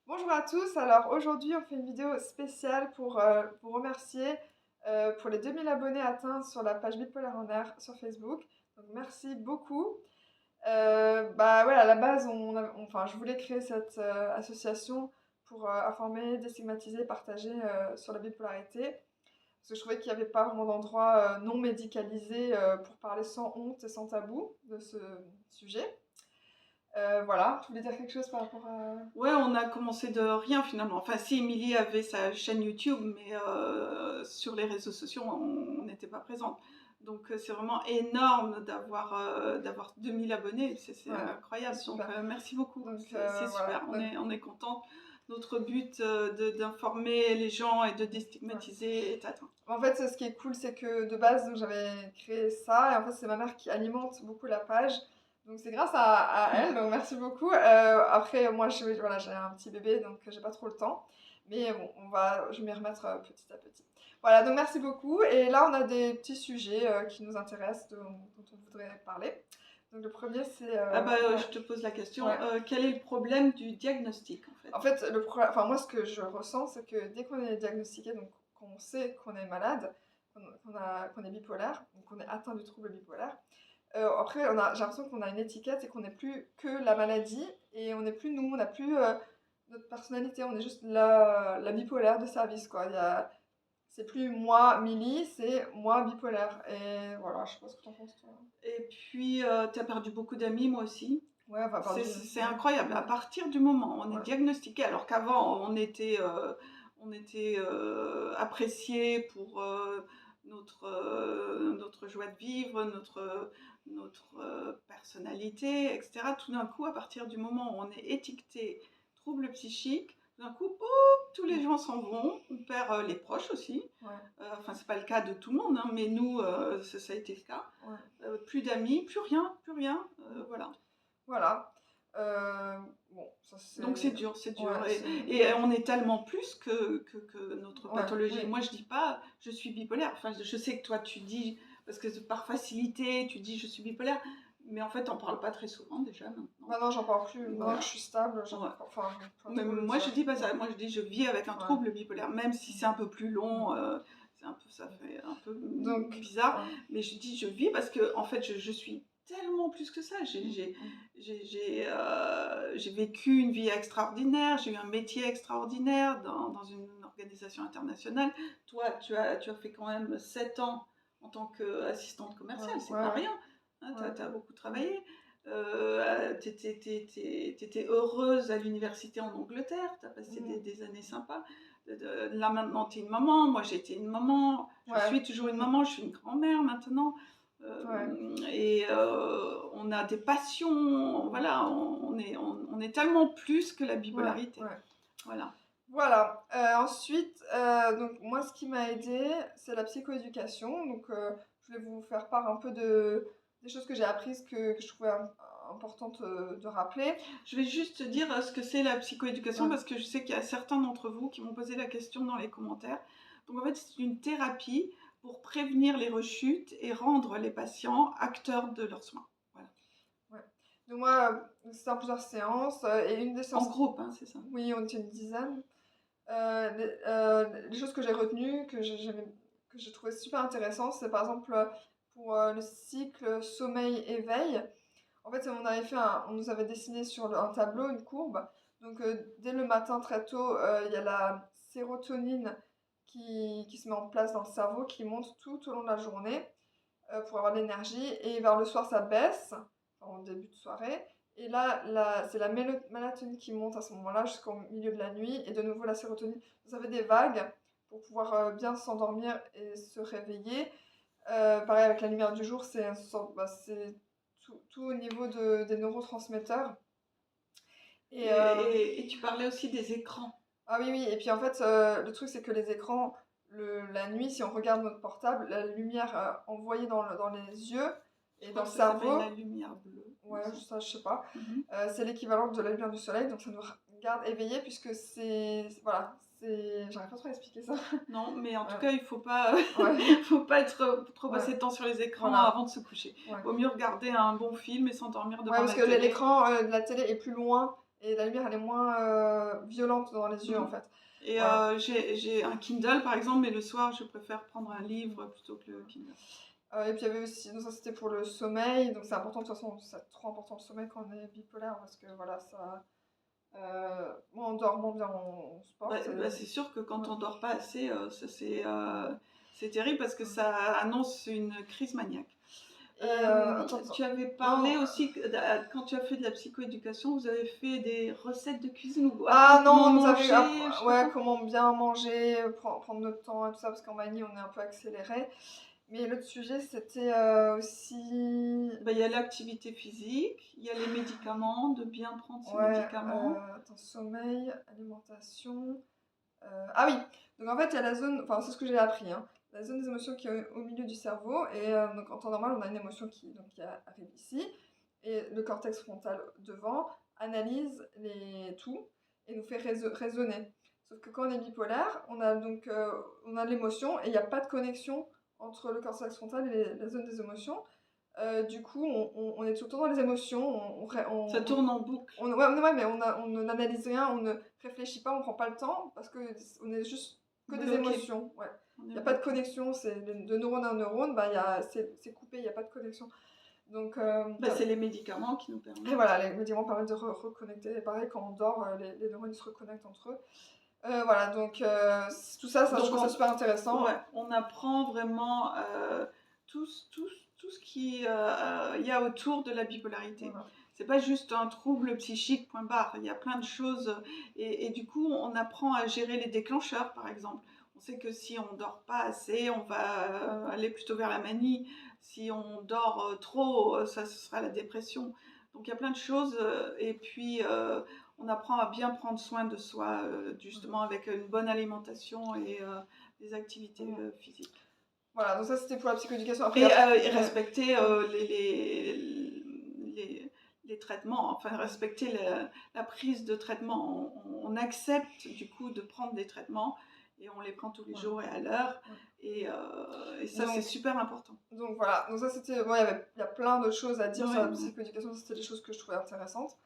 Bonjour à tous, alors aujourd'hui on fait une vidéo spéciale pour vous remercier pour les 2000 abonnés atteints sur la page Bipolaire en Air sur Facebook. Donc merci beaucoup. Bah ouais, à la base enfin, je voulais créer cette association pour informer, déstigmatiser, partager sur la bipolarité. Parce que je trouvais qu'il n'y avait pas vraiment d'endroit non médicalisé pour parler sans honte et sans tabou de ce sujet. Voilà, tu voulais dire quelque chose par rapport à... Ouais, on a commencé de rien finalement. Enfin, si Émilie avait sa chaîne YouTube, mais sur les réseaux sociaux, on n'était pas présente. Donc, c'est vraiment énorme d'avoir 2000 abonnés. C'est Ouais, incroyable. Donc, super. merci beaucoup. Donc C'est voilà. super. On est contente. Notre but d'informer les gens et de Ouais. déstigmatiser est atteint. En fait, ce qui est cool, c'est que de base, donc, j'avais créé ça, et en fait, c'est ma mère qui alimente beaucoup la page. Donc c'est grâce à elle, donc merci beaucoup. Après, moi, voilà, j'ai un petit bébé, donc j'ai pas trop le temps. Mais bon, je vais m'y remettre petit à petit. Voilà, donc merci beaucoup. Et là, on a des petits sujets qui nous intéressent, dont on voudrait parler. Donc le premier, c'est... Ah bah, ouais, je te pose la question. ouais. Quel est le problème du diagnostic en fait? En fait, enfin, moi, ce que je ressens, c'est que dès qu'on est diagnostiqué, donc qu'on sait qu'on est malade, qu'on est bipolaire, donc qu'on est atteint du trouble bipolaire, après, j'ai l'impression qu'on a une étiquette et qu'on n'est plus que la maladie et on n'est plus nous, on n'a plus notre personnalité, on est juste la bipolaire de service, quoi. C'est plus moi, Milly, c'est moi bipolaire. Et voilà, je sais pas ce que t'en penses, toi. Et puis, tu as perdu beaucoup d'amis, moi aussi. Ouais, enfin, C'est ouais, incroyable. À partir du moment où on est ouais, diagnostiqué, alors qu'avant on était apprécié pour notre joie de vivre, notre personnalité, etc. Tout d'un coup, à partir du moment où on est étiqueté trouble psychique, tout d'un coup, pouf, tous les gens s'en vont. On perd les proches aussi. ouais, Enfin, c'est pas le cas de tout le monde, hein, mais nous, ça a été le cas. ouais. Plus d'amis, plus rien, plus rien. Voilà. Voilà. Euh, bon, ça Donc c'est... c'est dur. Ouais, Et on est tellement plus que notre ouais, pathologie. oui. Moi, je dis pas je suis bipolaire. Enfin, je sais que toi, tu dis, parce que par facilité, tu dis je suis bipolaire. Mais en fait, on parle pas très souvent déjà maintenant. Maintenant, j'en parle plus. Maintenant que je Voilà. suis stable, Ouais. enfin, pas Mais trop le moi, je dire. dis pas ça. Moi, je dis je vis avec un Ouais. trouble bipolaire, même si c'est un peu plus long. Ça fait un peu Donc, bizarre. ouais. Mais je dis je vis parce que en fait, je suis tellement plus que ça. J'ai vécu une vie extraordinaire, j'ai eu un métier extraordinaire dans une organisation internationale. Toi, tu as fait quand même 7 ans en tant qu'assistante Ouais, commerciale, c'est ouais, pas ouais. rien. Hein, Ouais. tu as beaucoup travaillé. Tu étais heureuse à l'université en Angleterre, tu as passé Mm. des années sympas. Là maintenant, tu es une maman, moi j'ai été une maman, je Ouais. suis toujours une Mm. maman, je suis une grand-mère maintenant. Ouais. Et on a des passions, voilà, on est tellement plus que la Ouais. bipolarité. Ouais. Voilà. Voilà. Ensuite, donc moi, ce qui m'a aidé, c'est la psychoéducation. Donc, je voulais vous faire part un peu des choses que j'ai apprises que je trouvais importantes de rappeler. Je vais juste te dire ce que c'est la psychoéducation Ouais. parce que je sais qu'il y a certains d'entre vous qui m'ont posé la question dans les commentaires. Donc en fait, c'est une thérapie pour prévenir les rechutes et rendre les patients acteurs de leurs soins. Voilà. Ouais. Donc moi, c'était en plusieurs séances et une des En séances, groupe, hein, c'est ça. oui, on était une dizaine. Les choses que j'ai retenues, que j'ai trouvé super intéressantes, c'est par exemple pour le cycle sommeil-éveil. En fait, on nous avait dessiné sur un tableau une courbe. Donc, dès le matin, très tôt, il y a la sérotonine qui se met en place dans le cerveau, qui monte tout au long de la journée pour avoir de l'énergie. Et vers le soir, ça baisse, enfin, en début de soirée. Et là, c'est la mélatonine qui monte à ce moment-là jusqu'au milieu de la nuit. Et de nouveau, la sérotonine. Vous avez des vagues pour pouvoir bien s'endormir et se réveiller. Pareil avec la lumière du jour, c'est tout au niveau des neurotransmetteurs. Et Et tu parlais aussi des écrans. ah oui, oui, et puis en fait, le truc c'est que les écrans, la nuit, si on regarde notre portable, la lumière envoyée dans les yeux Je et crois dans le que ça s'appelle cerveau, la lumière bleue. ouais, ça je sais pas, Mhm. c'est l'équivalent de la lumière du soleil, donc ça nous garde éveillés puisque voilà, j'arrive pas trop à expliquer ça. Non, mais en tout Ouais, cas, il ouais, faut pas être trop ouais, passer de temps sur les écrans voilà, avant de se coucher. ouais. Vaut mieux regarder un bon film et s'endormir Ouais, devant parce la que télé. l'écran de la télé est plus loin et la lumière elle est moins violente dans les yeux en fait. Et Voilà. j'ai un Kindle par exemple, mais le soir je préfère prendre un livre plutôt que le Kindle. Et puis il y avait aussi, donc ça c'était pour le sommeil, donc c'est important de toute façon, c'est trop important le sommeil quand on est bipolaire parce que voilà, ça. Moi en dormant bien, on se porte. C'est sûr que quand Ouais. on dort pas assez, ça c'est terrible parce que ça annonce une crise maniaque. Attends, Tu avais non. parlé aussi, quand tu as fait de la psychoéducation, vous avez fait des recettes de cuisine ou Ah apprendre non, comment on nous avait manger, je sais pas ouais, quoi. comment bien manger, prendre notre temps et tout ça, parce qu'en Mali, on est un peu accéléré. Mais l'autre sujet, c'était aussi. Il y a l'activité physique, il y a les médicaments, de bien prendre ses Ouais, médicaments. attends, sommeil, alimentation. Ah oui, donc en fait, il y a la zone, enfin, c'est ce que j'ai appris, hein, la zone des émotions qui est au milieu du cerveau. Et donc en temps normal, on a une émotion qui arrive ici, et le cortex frontal devant analyse tout et nous fait raisonner. Sauf que quand on est bipolaire, on a donc on a l'émotion et il n'y a pas de connexion entre le cortex frontal et la zone des émotions. Du coup, on est tout le temps dans les émotions, Ça tourne en boucle. ouais, mais on n'analyse rien, on ne réfléchit pas, on prend pas le temps parce que on est juste que des Bloqué. émotions. Ouais. On Il est n'y a pas de bloqué. connexion, c'est de neurone à neurone, c'est coupé, il n'y a pas de connexion. Donc, C'est les médicaments qui nous permettent. et voilà, les médicaments permettent de reconnecter. Et pareil, quand on dort, les neurones se reconnectent entre eux. Voilà, donc tout ça, je trouve ça super intéressant. Ouais, on apprend vraiment tout ce qui y a autour de la bipolarité. Voilà. C'est pas juste un trouble psychique, point barre. Il y a plein de choses. Et du coup, on apprend à gérer les déclencheurs, par exemple. On sait que si on dort pas assez, on va aller plutôt vers la manie. Si on dort trop, ça ce sera la dépression. Donc il y a plein de choses. Et puis on apprend à bien prendre soin de soi, justement avec une bonne alimentation et des activités physiques. Voilà, donc ça c'était pour la psychoéducation. Après, Et respecter les traitements, enfin respecter la prise de traitement. On accepte du coup de prendre des traitements et on les prend tous les jours et à l'heure. Et ça, c'est super important. Donc voilà, donc ça c'était. Bon, il y a plein de choses à dire sur la Ouais. psychoéducation, c'était des choses que je trouvais intéressantes.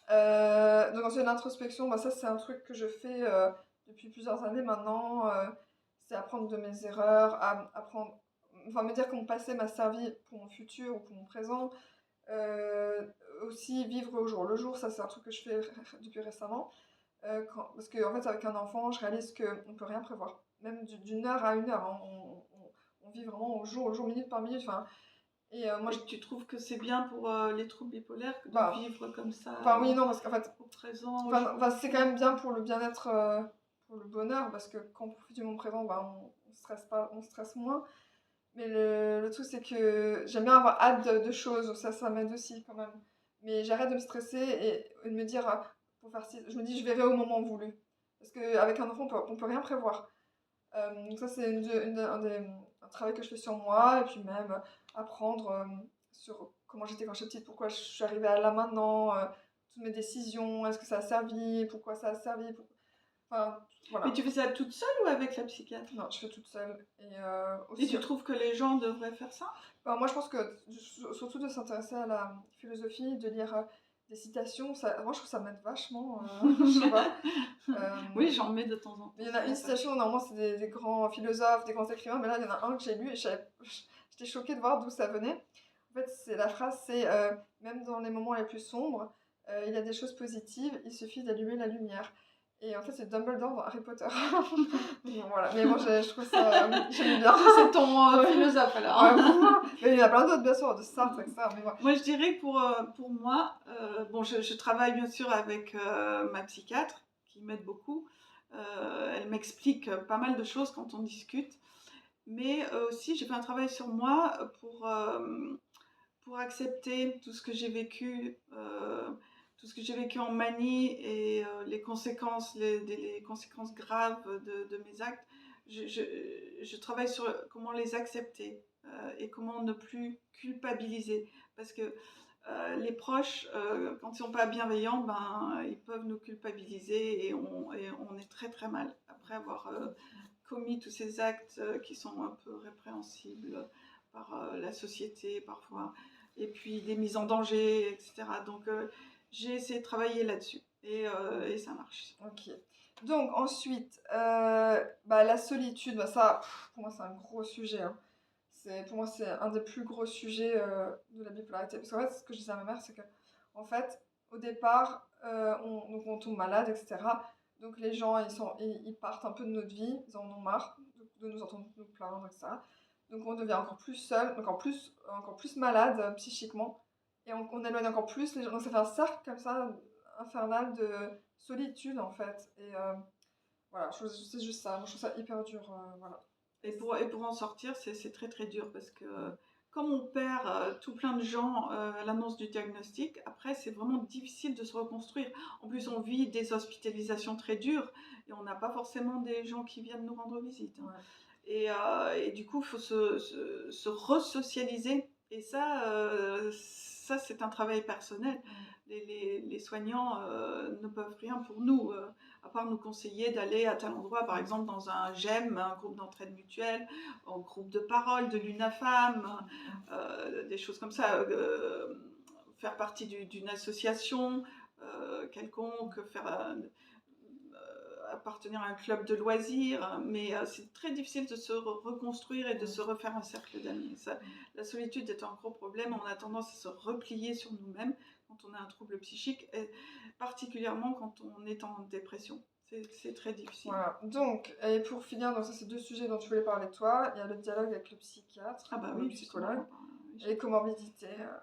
Donc ensuite, l'introspection, ça c'est un truc que je fais depuis plusieurs années maintenant. C'est apprendre de mes erreurs, apprendre, enfin me dire que mon passé m'a servi pour mon futur ou pour mon présent. Aussi vivre au jour le jour, ça c'est un truc que je fais depuis récemment. Parce qu'en fait, avec un enfant, je réalise qu'on ne peut rien prévoir. Même d'une heure à une heure, hein, on vit vraiment au jour, minute par minute. Et tu trouves que c'est bien pour les troubles bipolaires que de vivre comme ça oui, non, parce qu'en fait, au présent c'est quand même bien pour le bien-être, pour le bonheur, parce que quand on profite du moment présent, on stresse pas, on stresse moins. Mais le truc, c'est que j'aime bien avoir hâte de choses, ça m'aide aussi quand même. Mais j'arrête de me stresser et de me dire, pour faire ci, je me dis, je verrai au moment voulu. Parce qu'avec un enfant, on peut rien prévoir. Donc ça, c'est un travail que je fais sur moi, et puis même apprendre sur comment j'étais quand j'étais petite, pourquoi je suis arrivée à là maintenant, toutes mes décisions, est-ce que ça a servi, pourquoi ça a servi. Enfin, voilà. Mais tu fais ça toute seule ou avec la psychiatre? Non, je fais toute seule. Et tu trouves que les gens devraient faire ça? Moi, je pense que surtout de s'intéresser à la philosophie, de lire des citations, moi je trouve ça m'aide vachement. Je sais pas. Oui, j'en mets de temps en temps. Il y en a une citation, normalement c'est des grands philosophes, des grands écrivains, mais là il y en a un que j'ai lu et j'étais choquée de voir d'où ça venait. En fait, la phrase c'est même dans les moments les plus sombres, il y a des choses positives, il suffit d'allumer la lumière. Et en fait, c'est Dumbledore dans Harry Potter. Bon, voilà. Mais moi, je trouve ça. J'aime bien. C'est ton philosophe alors. Ouais, mais il y en a plein d'autres, bien sûr, de Sartre, etc. Mais voilà. Moi, je dirais que pour moi, je travaille bien sûr avec ma psychiatre qui m'aide beaucoup. Elle m'explique pas mal de choses quand on discute. Mais aussi, j'ai fait un travail sur moi pour accepter tout ce que j'ai vécu. Tout ce que j'ai vécu en manie et les conséquences, les conséquences graves de mes actes, je travaille sur comment les accepter et comment ne plus culpabiliser. Parce que les proches, quand ils ne sont pas bienveillants, ils peuvent nous culpabiliser et on est très très mal après avoir commis tous ces actes qui sont un peu répréhensibles par la société parfois. Et puis des mises en danger, etc. Donc j'ai essayé de travailler là-dessus. et ça marche. OK. Donc ensuite, la solitude, ça, pour moi, c'est un gros sujet, hein. Pour moi, c'est un des plus gros sujets, de la bipolarité. Parce qu'en fait, ce que je disais à ma mère, c'est qu'en fait, au départ, on tombe malade et cetera. Donc les gens, ils partent un peu de notre vie, ils en ont marre de nous entendre nous plaindre et cetera. Donc on devient encore plus seul, donc encore plus malade, psychiquement, et on éloigne encore plus les gens. Donc ça fait un cercle comme ça, infernal de solitude, en fait. Et voilà, c'est juste ça. Moi, je trouve ça hyper dur, voilà. Et pour en sortir, c'est très très dur parce que comme on perd tout plein de gens à l'annonce du diagnostic, après c'est vraiment difficile de se reconstruire. En plus, on vit des hospitalisations très dures et on n'a pas forcément des gens qui viennent nous rendre visite, hein. Ouais. Et du coup, il faut se re-socialiser. Et ça c'est un travail personnel. Les soignants ne peuvent rien pour nous, à part nous conseiller d'aller à tel endroit, par exemple dans un GEM, un groupe d'entraide mutuelle, un groupe de parole de l'UNAFAM, des choses comme ça, faire partie d'une association quelconque, appartenir à un club de loisirs, mais c'est très difficile de se reconstruire et de se refaire un cercle d'amis. La solitude est un gros problème, on a tendance à se replier sur nous-mêmes quand on a un trouble psychique, et particulièrement quand on est en dépression. C'est très difficile. Voilà. Donc, et pour finir, donc ça c'est deux sujets dont tu voulais parler toi. Il y a le dialogue avec le psychiatre, Ah bah ou le oui, psychologue, justement. et les comorbidités. Voilà.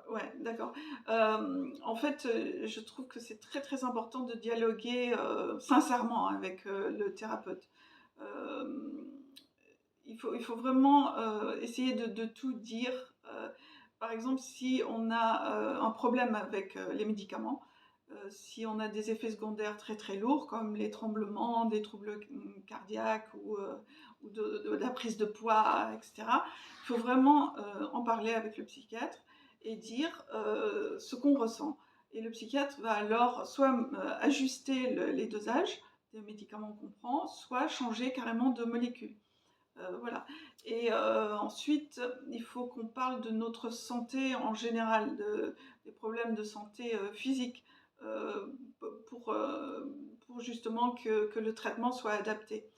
Ouais, d'accord. En fait, je trouve que c'est très très important de dialoguer sincèrement avec le thérapeute. Euh, il faut vraiment essayer de tout dire. Par exemple, si on a un problème avec les médicaments, si on a des effets secondaires très très lourds comme les tremblements, des troubles cardiaques ou de la prise de poids, etc., il faut vraiment en parler avec le psychiatre et dire ce qu'on ressent. Et le psychiatre va alors soit ajuster les dosages des médicaments qu'on prend, soit changer carrément de molécule. Voilà. Et ensuite, il faut qu'on parle de notre santé en général, des problèmes de santé physique, euh, pour, euh, pour justement que le traitement soit adapté.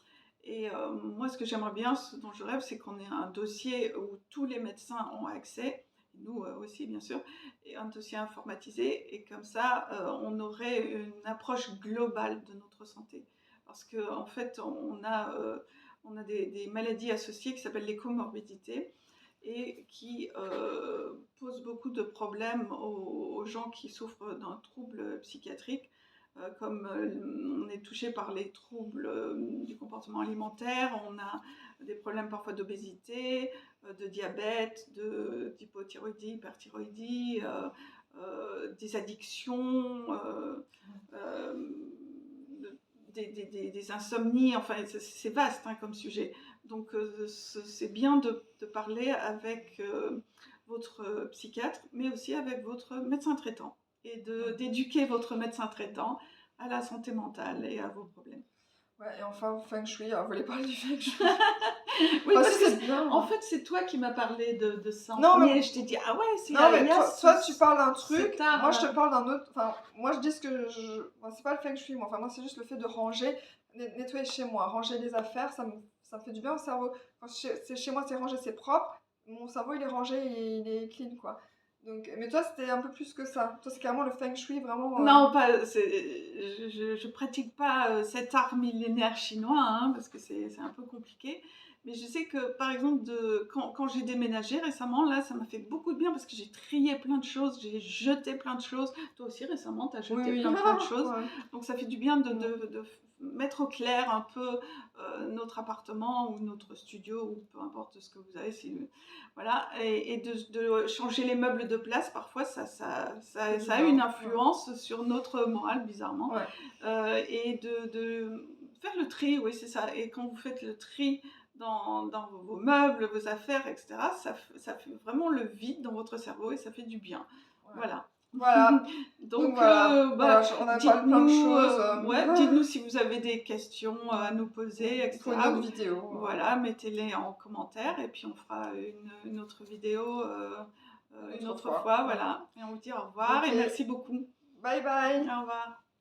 Et moi, ce que j'aimerais bien, ce dont je rêve, c'est qu'on ait un dossier où tous les médecins ont accès, nous aussi bien sûr, et un dossier informatisé, et comme ça, on aurait une approche globale de notre santé. Parce qu'en fait, on a des maladies associées qui s'appellent les comorbidités et qui posent beaucoup de problèmes aux gens qui souffrent d'un trouble psychiatrique, comme on est touché par les troubles du comportement alimentaire, on a des problèmes parfois d'obésité, de diabète, d'hypothyroïdie, hyperthyroïdie, des addictions, des insomnies, enfin c'est vaste hein, comme sujet. Donc c'est bien de parler avec votre psychiatre, mais aussi avec votre médecin traitant, et d'éduquer votre médecin traitant à la santé mentale et à vos problèmes. Ouais, et enfin, feng shui, on voulait parler du feng shui. Oui, Parce parce que que c'est bien. en fait, c'est toi qui m'as parlé de ça en Non, premier. mais Je t'ai dit, ah ouais, non, mais il y a toi, tu parles d'un truc, cet art. moi je te parle d'un autre. Enfin, moi je dis ce que Enfin, c'est pas le feng shui, moi. Enfin, moi c'est juste le fait de ranger, nettoyer chez moi, ranger les affaires, ça me fait du bien au cerveau. Quand c'est chez moi, c'est rangé, c'est propre, mon cerveau il est rangé et il est clean, quoi. Donc, mais toi, c'était un peu plus que ça. Toi, c'est carrément le feng shui, vraiment. Non, je pratique pas cet art millénaire chinois, hein, parce que c'est un peu compliqué. Mais je sais que, par exemple, quand j'ai déménagé récemment, là, ça m'a fait beaucoup de bien parce que j'ai trié plein de choses, j'ai jeté plein de choses. Toi aussi, récemment, tu as jeté Oui, oui. plein de choses. Ouais. Donc, ça fait du bien de mettre au clair un peu notre appartement ou notre studio, ou peu importe ce que vous avez. Voilà. Et de changer les meubles de place, parfois, ça a une influence sur notre morale, bizarrement. Ouais. Et de faire le tri, oui, c'est ça. Et quand vous faites le tri dans vos meubles, vos affaires, etc., ça fait vraiment le vide dans votre cerveau et ça fait du bien. Ouais. Voilà. Voilà. Donc voilà, on a parlé de plein de choses. Dites-nous si vous avez des questions à nous poser, etc. Pour une autre vidéo. Voilà, mettez-les en commentaire et puis on fera une autre vidéo une autre fois. Voilà. Et on vous dit au revoir et merci beaucoup. Bye bye. Au revoir.